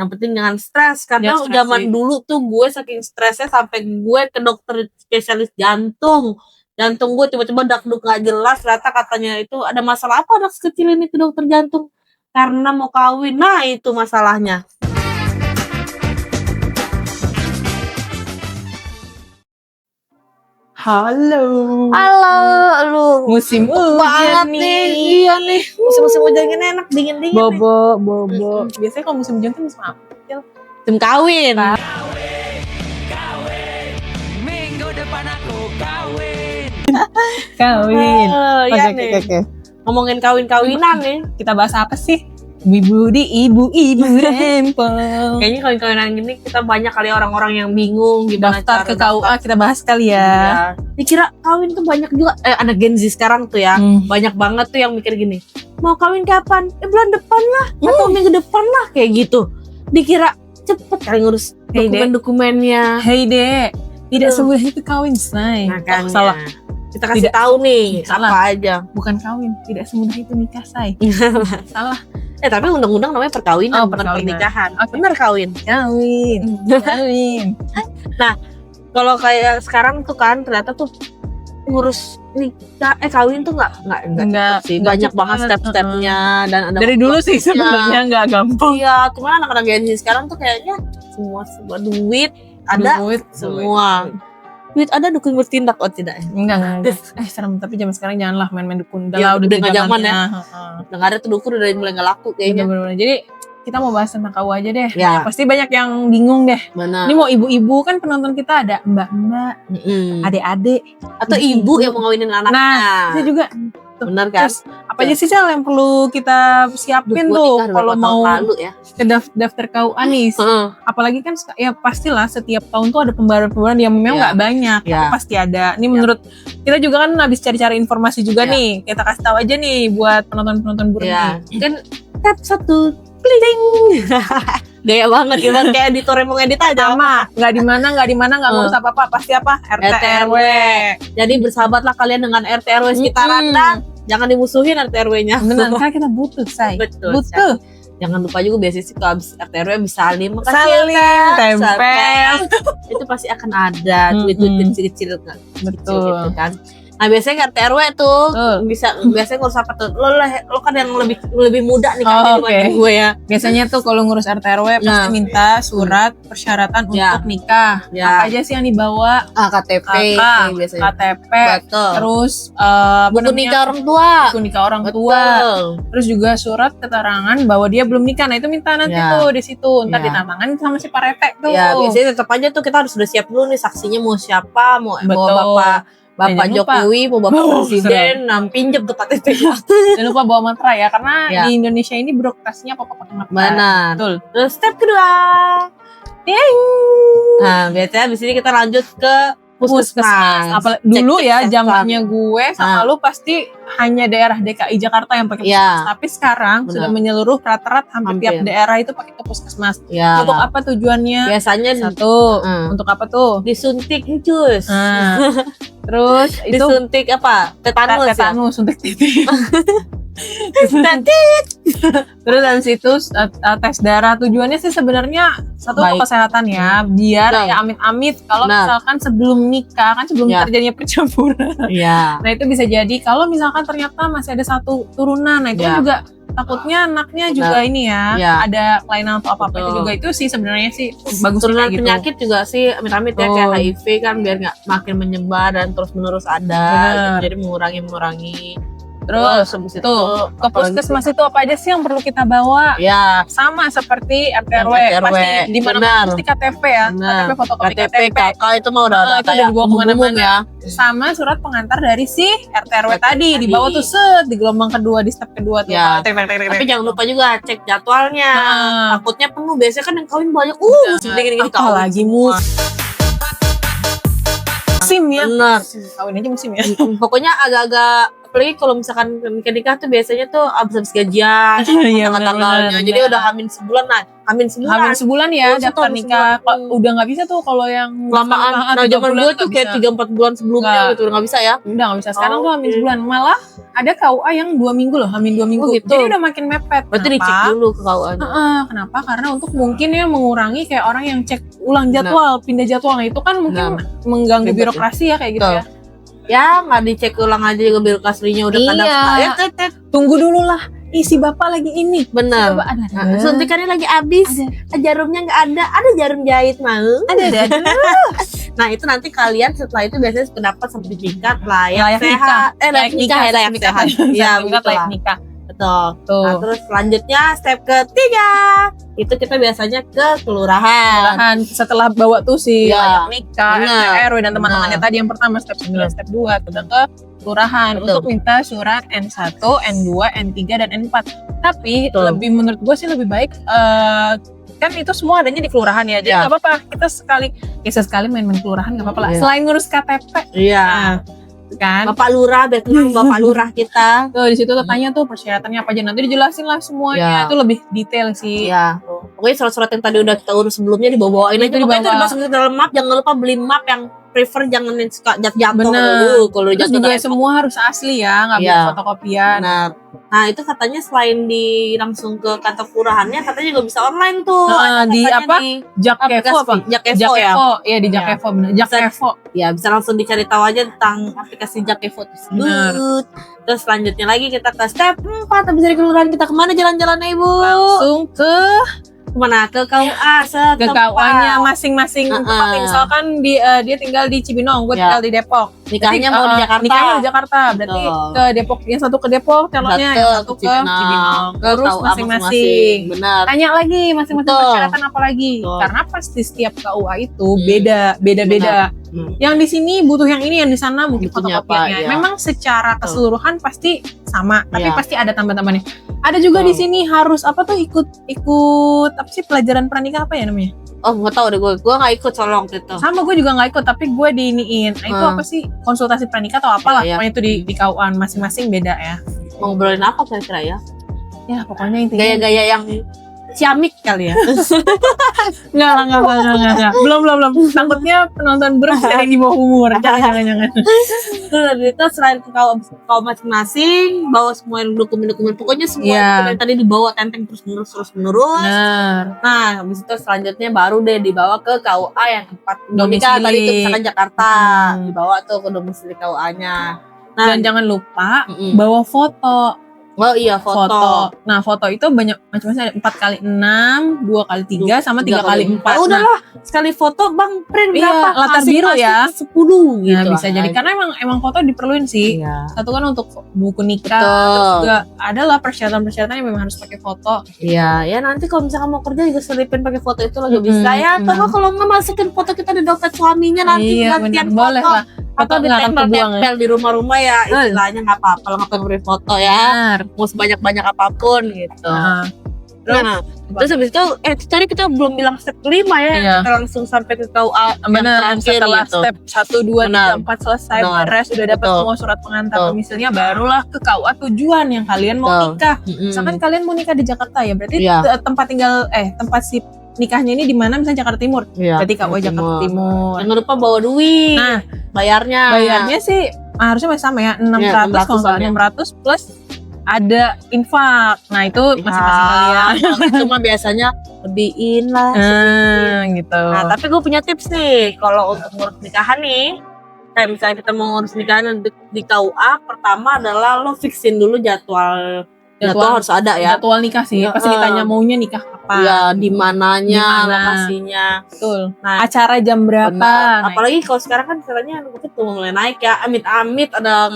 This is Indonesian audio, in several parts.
Yang penting jangan stres, karena Jangan stres zaman sih. dulu tuh gue saking stresnya sampai gue ke dokter spesialis jantung gue tiba-tiba dakduk gak jelas, ternyata katanya itu ada masalah apa anak kecil ini ke dokter jantung karena mau kawin. Nah itu masalahnya. Halo, lu musim banget hujan nih. Iya nih, musim hujan gini enak, dingin-dingin bobo. Biasanya kalau musim hujan tuh musim apa? musim kawin. Minggu depan aku kawin. Kawin. Iya Oke. nih. Ngomongin kawin-kawinan nih. Kita bahas apa sih? Ibu rempong. Kayaknya kawin-kawinan gini kita banyak kali orang-orang yang bingung gimana Daftar ke cara KUA kita bahas kali ya. Iya. Dikira kawin tuh banyak juga anak Gen Z sekarang tuh ya. Banyak banget tuh yang mikir gini. Mau kawin kapan? Bulan depan lah atau minggu depan lah kayak gitu. Dikira cepet kali ngurus Hey, dokumen-dokumennya. Hey Dek, tidak semudah itu kawin, say. Makanya. Salah. Kita kasih Tidak. tahu nih Salah. apa aja. Bukan kawin, tidak semudah itu nikah, say. Salah. Tapi undang-undang namanya perkawinan, Oh, bukan perkawinan. pernikahan. Oke. Bener kawin. Kawin. Kalau kayak sekarang tuh kan ternyata tuh ngurus nikah kawin tuh nggak Enggak, sih, enggak banyak cepet. banget step-stepnya dan ada Dari dulu sih sebenarnya nggak gampang. iya, cuman anak-anak Gen Z sekarang tuh kayaknya semua duit ada, Duit. semua duit ada, dukun bertindak tidak ya? Enggak. Serem, tapi zaman sekarang janganlah main-main dukun. Iya, udah nggak zaman ya. Heeh. Udah nggak ada tuh dukun, udah mulai nggak laku kayaknya. Bener-bener. Jadi kita mau bahas tentang KUA aja deh. Ya. Pasti banyak yang bingung deh. Mana? Ini mau ibu-ibu kan penonton kita ada mbak-mbak, adik-adik, Atau ibu yang mau ngawinin anaknya. Nah, itu juga. Bener kan? Terus apa aja sih Sel yang perlu kita siapin tuh kalau mau lalu ya. ke daftar KUA nih? Apalagi kan ya pastilah setiap tahun tuh ada pembaruan yang memang nggak banyak, tapi pasti ada. Ini menurut kita juga kan habis cari-cari informasi juga nih. Kita kasih tahu aja nih buat penonton-penonton burung nih. Kan tap satu kling. Gaya banget gitu, kayak editor yang mau ngedit aja. Sama, nggak di mana nggak ngurus apa-apa, pasti apa? RT RW. Jadi bersahabatlah kalian dengan RT RW sekitar Anda. Jangan dimusuhin RT RW-nya. Benar, kan kita butuh, say. Betul. Butuh. Jangan lupa juga biasanya sih kalau habis RT RW bisa salim. Salim, tempel. Itu pasti akan ada duit-duit kecil-kecil kan. Betul. Gitu kan. Nah biasanya RT RW tuh biasanya ngurus apa tuh? Lo kan yang lebih muda nih kan dibanding gue ya. Biasanya tuh kalau ngurus RT RW pasti minta surat persyaratan untuk nikah. Apa aja sih yang dibawa? KTP, biasanya. KTP, betul. Terus buku nikah orang tua. Buku nikah orang tua. Terus juga surat keterangan bahwa dia belum nikah. Nah itu minta nanti tuh di situ. Ntar ditantangan sama si Pak Rete tuh. Ya biasanya tetap aja tuh kita harus sudah siap dulu nih, saksinya mau siapa, mau Bapak Jokowi, mau Bapak Presiden, pinjem tuh KTP. Jangan lupa bawa materai ya, karena di Indonesia ini birokrasinya apa-apa pakai materai. Benar. Betul. Terus step kedua. Nah, biasanya abis ini kita lanjut ke puskesmas. Dulu ya zamannya gue sama lu pasti hanya daerah DKI Jakarta yang pakai puskesmas. Tapi sekarang sudah menyeluruh rata-rata hampir tiap daerah itu pakai ke puskesmas. Untuk apa tujuannya? Biasanya satu, untuk apa tuh? Disuntik cus. Terus itu disuntik apa? Tetanus suntik titik. Terus dari situ tes darah, tujuannya sih sebenarnya satu untuk kesehatan ya, biar ya amit-amit kalau misalkan sebelum nikah kan sebelum terjadinya percampuran. Nah itu bisa jadi kalau misalkan ternyata masih ada satu turunan, nah itu juga takutnya anaknya juga ini ya ada kelainan atau apa itu juga, itu sih sebenarnya sih bagus. Turunan gitu. Penyakit juga sih amit-amit ya, kayak HIV kan biar nggak makin menyebar dan terus menerus ada, jadi mengurangi. Terus itu ke puskesmas itu apa aja sih yang perlu kita bawa? Ya sama seperti RT RW. Pasti di mana pasti KTP ya. KTP, fotokopi KTP. Kalau itu mau udah itu udah dibawa kemana-mana ya. Sama surat pengantar dari si RT RW tadi dibawa tuh di gelombang kedua, di step kedua tuh. Tapi jangan lupa juga cek jadwalnya. Takutnya penuh, biasanya kan yang kawin banyak. Gini-gini lagi musim ya. Benar. Kawin aja musim ya. Pokoknya agak-agak apalagi kalau misalkan nikah tuh biasanya tuh abis gajian, tanggal-tanggalnya. Jadi udah hamin sebulan. Nah, hamin sebulan ya Terus daftar tuh nikah. Udah nggak bisa tuh kalau yang lamaan. Nah, zaman gue tuh kayak 3-4 bulan sebelumnya gitu, nggak bisa ya. Udah nggak bisa. Sekarang tuh hamin sebulan. Malah ada KUA yang 2 minggu loh, hamin 2 minggu. Gitu. Jadi udah makin mepet. Berarti dicek dulu ke KUA-nya. Kenapa? Karena untuk mungkin ya mengurangi kayak orang yang cek ulang jadwal, pindah jadwal. Nah, itu kan mungkin mengganggu birokrasi ya kayak gitu ya. Ya nggak dicek ulang aja juga birokrasinya udah kadang ya tunggu dulu lah isi bapak lagi ini benar suntikannya lagi habis jarumnya nggak ada jarum jahit mau ada nah itu nanti kalian setelah itu biasanya pendapat sertifikat layak sehat layak nikah ya layak nikah betul. Nah, terus selanjutnya step ketiga itu kita biasanya ke kelurahan. Setelah bawa tuh si layak nikah, RT, RW dan teman-temannya tadi yang pertama step 9, step 2 kita ke kelurahan untuk minta surat N1, N2, N3 dan N4. Tapi lebih menurut gue sih lebih baik kan itu semua adanya di kelurahan ya. Jadi nggak apa-apa kita sekali main-main kelurahan nggak apa-apa lah. Selain ngurus KTP. Iya. Kan Bapak Lurah, Bapak Lurah kita tuh di situ tuh tanya tuh persyaratannya apa aja, nanti dijelasin lah semuanya. Itu lebih detail sih. Pokoknya surat-surat yang tadi udah kita urus sebelumnya dibawa-bawain aja. Pokoknya itu dimasukin ke dalam map. Jangan lupa beli map yang prefer, jangan yang suka jatuh dulu. Kalau terus juga semua harus asli ya, nggak bisa fotokopian. Nah itu katanya selain langsung ke kantor kelurahannya, katanya juga bisa online tuh. Di apa? Jakevo apa? Jakevo ya? Iya di Jakevo bener. Jakevo. Ya bisa langsung dicari tahu aja tentang aplikasi Jakevo tersebut. Terus selanjutnya lagi kita ke step 4. Habis dari kelurahan kita kemana jalan-jalannya Ibu? Langsung ke kemana? Ke KUA ke KUA-nya masing-masing tempat. Misalkan dia tinggal di Cibinong, gue tinggal di Depok. Nikahnya mau di Jakarta. Nikahnya di Jakarta, berarti ke Depok, yang satu ke Depok calonnya, yang satu ke Cibinong. Terus masing-masing. Benar. Tanya lagi masing-masing persyaratan apa lagi? Karena pasti setiap KUA itu beda-beda. Yang di sini butuh yang ini, yang di sana mungkin fotokopiannya. Memang secara keseluruhan pasti sama, tapi pasti ada tambah-tambahnya. Ada juga di sini harus apa tuh ikut apa sih pelajaran pranikah apa ya namanya? Oh nggak tahu deh, gue nggak ikut soalnya waktu itu. Sama gue juga nggak ikut, tapi gue diiniin. Nah, itu apa sih konsultasi pranikah atau apalah? Pokoknya itu di KUA masing-masing beda ya. Mau ngobrolin apa kira-kira ya? Ya pokoknya intinya gaya-gaya yang ciamik kali ya. Enggak. Belum. Takutnya penonton berat dari di bawah umur. Jangan. Itu selain ke kau masing-masing, bawa semua dokumen-dokumen. Pokoknya semua dokumen tadi dibawa tenteng terus menerus. Nah, habis itu selanjutnya baru deh dibawa ke KUA yang tempat nikah tadi itu misalkan Jakarta. Dibawa tuh ke domisili KUA-nya. Nah, dan jangan lupa bawa foto. Oh iya foto. Nah foto itu banyak macam-macam, ada 4x6, 2x3 sama 3x4. Udahlah sekali foto bang print berapa? Latar biru ya 10 gitu. Nah, bisa jadi karena emang foto diperluin sih. Satu kan untuk buku nikah, terus juga adalah persyaratan-persyaratan yang memang harus pakai foto. Iya, ya nanti kalau misalkan mau kerja juga selipin pakai foto itu lagi bisa ya. Atau kalau nggak masukin foto kita di dompet suaminya nanti gantian foto. Boleh lah. Atau ditempel di rumah-rumah ya, istilahnya nggak apa-apa kalau nggak beri foto ya. Mau sebanyak-banyak apapun gitu. Terus habis itu tadi kita belum bilang step 5 ya. Kita langsung sampai ke KUA benar, setelah gitu. Step 1, 2, 3, 4 selesai beres, sudah dapat semua surat pengantar domisilinya, barulah ke KUA tujuan yang kalian mau nikah. Misalkan kalian mau nikah di Jakarta ya, berarti tempat si nikahnya ini di mana, misalnya Jakarta Timur. Berarti KUA Jakarta Timur. Jangan lupa bawa duit. Nah, bayarnya sih harusnya masih sama ya, 600 kalau nggak 600 plus ada infak. Nah itu masing-masing kalian. Cuma biasanya lebihin lah gitu. Nah tapi gue punya tips nih, kalau untuk ngurus nikahan nih, kayak misalnya kita mau ngurus nikahan di KUA, pertama adalah lo fixin dulu jadwal harus ada ya. Jadwal nikah sih, pasti ditanya maunya nikah apa. Ya, di mananya, lokasinya. Betul. Nah, acara jam berapa? Nah, apalagi kalau sekarang kan caranya tuh mulai naik ya. Amit-amit ada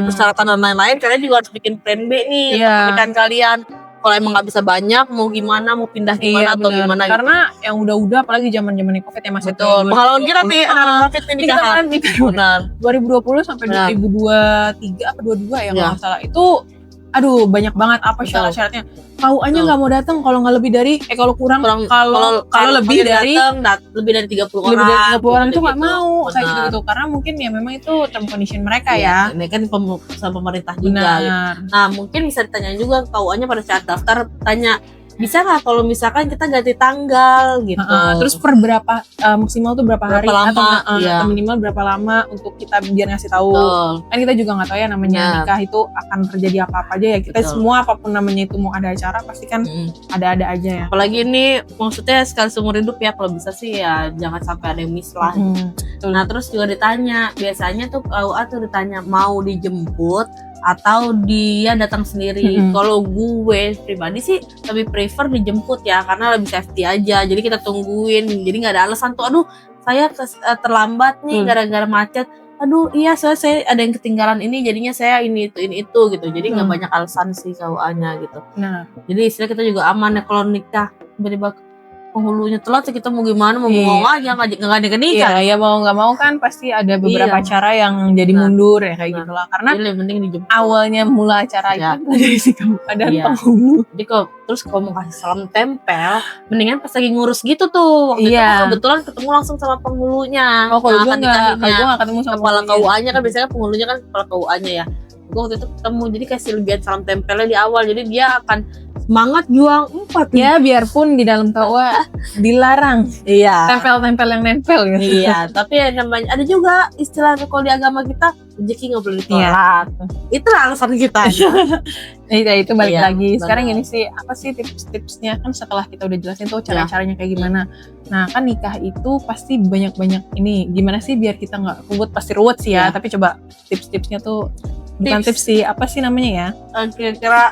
persyaratan dan lain-lain. Kalian juga harus bikin plan B nih untuk pernikahan kalian. Kalau emang nggak bisa banyak, mau gimana, mau pindah gimana atau gimana gitu. Karena yang udah-udah, apalagi zaman-zaman Covid ya masih pengalaman kita nih anak Covid nih nikahan. Benar. 2020 sampai 2023 apa 22 ya kalau nggak salah itu aduh banyak banget apa Betul. syarat-syaratnya. KUA-nya Betul. nggak mau datang kalau nggak lebih dari kalau kurang kalau lebih dari lebih dari 30 orang. lebih dari 30 orang itu nggak gitu. mau kayak Benar. gitu karena mungkin ya memang itu term condition mereka Iya, ya. ini kan perusahaan pemerintah juga gitu. Benar. Nah, mungkin bisa ditanya juga KUA-nya pada saat daftar, tanya bisa nggak kalau misalkan kita ganti tanggal gitu. Terus per berapa maksimal tuh berapa hari Berapa atau, lama, iya. atau minimal berapa lama untuk kita biar ngasih tahu. Betul. Kan kita juga nggak tahu ya namanya Benar. nikah itu akan terjadi apa-apa aja ya. Kita Betul. semua apapun namanya itu mau ada acara pasti kan ada-ada aja ya. Apalagi ini maksudnya sekali seumur hidup ya, kalau bisa sih ya jangan sampai ada yang miss lah. Nah, terus juga ditanya, biasanya tuh KUA tuh ditanya mau dijemput atau dia datang sendiri. Kalau gue pribadi sih lebih prefer dijemput ya, karena lebih safety aja. Jadi kita tungguin, jadi nggak ada alasan tuh, aduh saya terlambat nih gara-gara macet. Aduh iya saya ada yang ketinggalan ini, jadinya saya ini itu gitu. Jadi nggak banyak alasan sih KUA-nya gitu. Nah, Jadi istilah kita juga aman ya kalau nikah tiba-tiba penghulunya telat ya kita mau gimana, mau ngomong aja nggak ada nikah. iya ya mau nggak mau kan pasti ada beberapa acara yang jadi mundur ya kayak gitulah karena Jadi lebih penting dijemput. awalnya mula acara Ya. itu dari si KUA dan Iya. penghulu. Jadi kalau mau kasih salam tempel, mendingan pas lagi ngurus gitu tuh. Waktu itu Iya. kebetulan ketemu langsung sama penghulunya. Oh kalau Yang gue akan nggak nikahinnya. ketemu sama Kepala penghulunya. KUA-nya kan biasanya penghulunya kan kepala KUA-nya ya. Gue waktu itu ketemu, jadi kasih lebihan salam tempelnya di awal. Jadi dia akan semangat juang 4 Ya biarpun di dalam KUA dilarang Iya. tempel-tempel yang nempel gitu. Iya, tapi ya namanya ada juga istilah kalau di agama kita rezeki nggak boleh ditolak. Itulah alasan kita. Itu balik Iya, lagi. Sekarang benar. ini sih apa sih tips-tipsnya kan setelah kita udah jelasin tuh cara-caranya kayak gimana. Nah kan nikah itu pasti banyak-banyak ini. Gimana sih biar kita nggak ruwet, pasti ruwet sih ya. Iya. Tapi coba tips-tipsnya tuh bukan tips sih, apa sih namanya ya? Kira-kira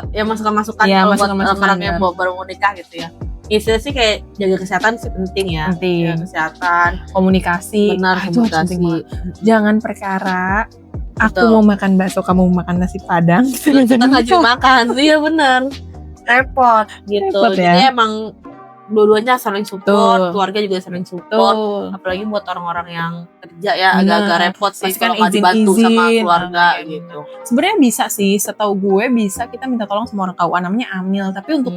ya masukan-masukan Iya, kalau buat masukan-masukan, orang yang ya. baru mau nikah gitu ya. Istilah sih kayak jaga kesehatan sih penting ya. Penting. Jaga kesehatan, Komunikasi. benar Itu harus penting komunikasi. banget. Jangan perkara aku Betul. mau makan bakso, kamu mau makan nasi padang. Kita ngajak makan, iya benar. Repot gitu. Repot, ya. Jadi emang dua-duanya saling support, Betul. keluarga juga saling support. Betul. Apalagi buat orang-orang yang kerja ya Benar. agak-agak repot sih Pasti kan kalau nggak dibantu sama izin-izin, keluarga kayak gitu. Sebenarnya bisa sih, setahu gue bisa kita minta tolong sama orang KUA namanya Amil, tapi untuk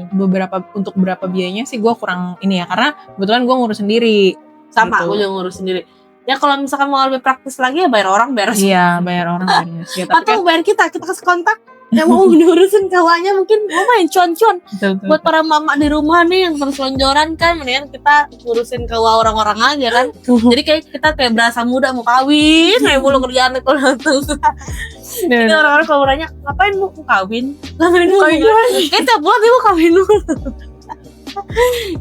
beberapa biayanya sih gue kurang ini ya, karena kebetulan gue ngurus sendiri. Sama, Gitu. aku juga ngurus sendiri. Ya kalau misalkan mau lebih praktis lagi ya bayar orang beres. Iya, bayar orang beres. Ya, tapi Atau bayar kita kasih kontak yang mau diurusin kawannya mungkin lumayan cuan-cuan. betul. Buat para mama di rumah nih yang terus lonjoran kan, mendingan kita ngurusin kawa orang-orang aja kan. Jadi kayak kita kayak berasa muda mau kawin, kayak mulu kerjaan itu tuh. Jadi orang-orang kalau nanya ngapain mau kawin? Ngapain mau kawin? Kita buat ibu kawin dulu.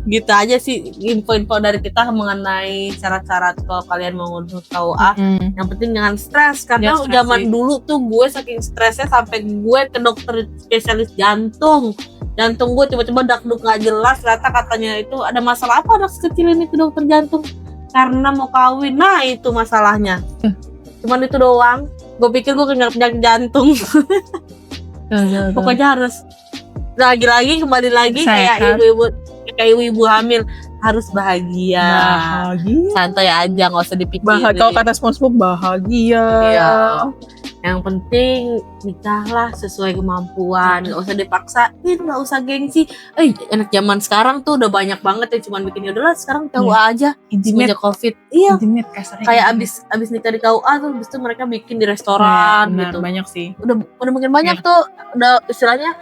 Gitu aja sih info-info dari kita mengenai cara-cara kalau kalian mau ngurus KUA. Yang penting jangan stres, karena Jangan stres zaman sih. dulu tuh gue saking stresnya sampai gue ke dokter spesialis jantung gue tiba-tiba dakduk gak jelas, ternyata katanya itu ada masalah apa anak sekecil ini ke dokter jantung karena mau kawin. Nah itu masalahnya, cuman itu doang. Gue pikir gue kena penyakit jantung. Pokoknya harus lagi-lagi kembali lagi kayak ibu-ibu hamil harus bahagia. Santai aja, nggak usah dipikirin. Bahagia, kalau kata SpongeBob bahagia. Iya. Yang penting nikahlah sesuai kemampuan, nggak usah dipaksain, nggak usah gengsi. Anak zaman sekarang tuh udah banyak banget yang cuma bikin udahlah sekarang KUA aja Intimate, semenjak COVID. Iya. intimate kasarnya. Kayak abis nikah di KUA tuh, abis itu mereka bikin di restoran Benar, gitu. banyak sih. Udah makin banyak tuh, udah istilahnya.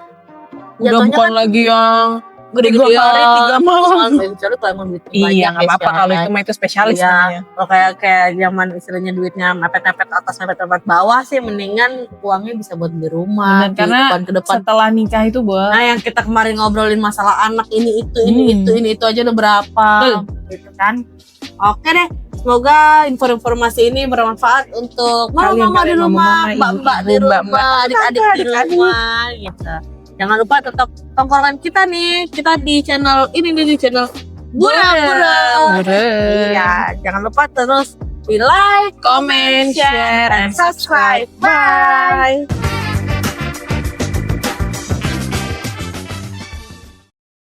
Udah jatuhnya bukan kan lagi yang gede-gede 3 hari 3 malam. Kecuali kalau emang duitnya Iya, banyak, nggak apa-apa kalau itu mah itu spesialis Iya. namanya. Kalau kayak zaman istilahnya duitnya mepet-mepet atas mepet-mepet bawah sih, mendingan uangnya bisa buat beli rumah. Benar, karena ke depan. Setelah nikah itu Nah yang kita kemarin ngobrolin masalah anak ini itu aja udah berapa gitu kan. Oke deh, semoga info-informasi ini bermanfaat untuk mama-mama di rumah, mbak-mbak di rumah, adik-adik di rumah gitu. Jangan lupa tetap tongkrongan kita nih, kita di channel ini nih, di channel Burang. Iya, jangan lupa terus di like, comment, share, and subscribe. Bye.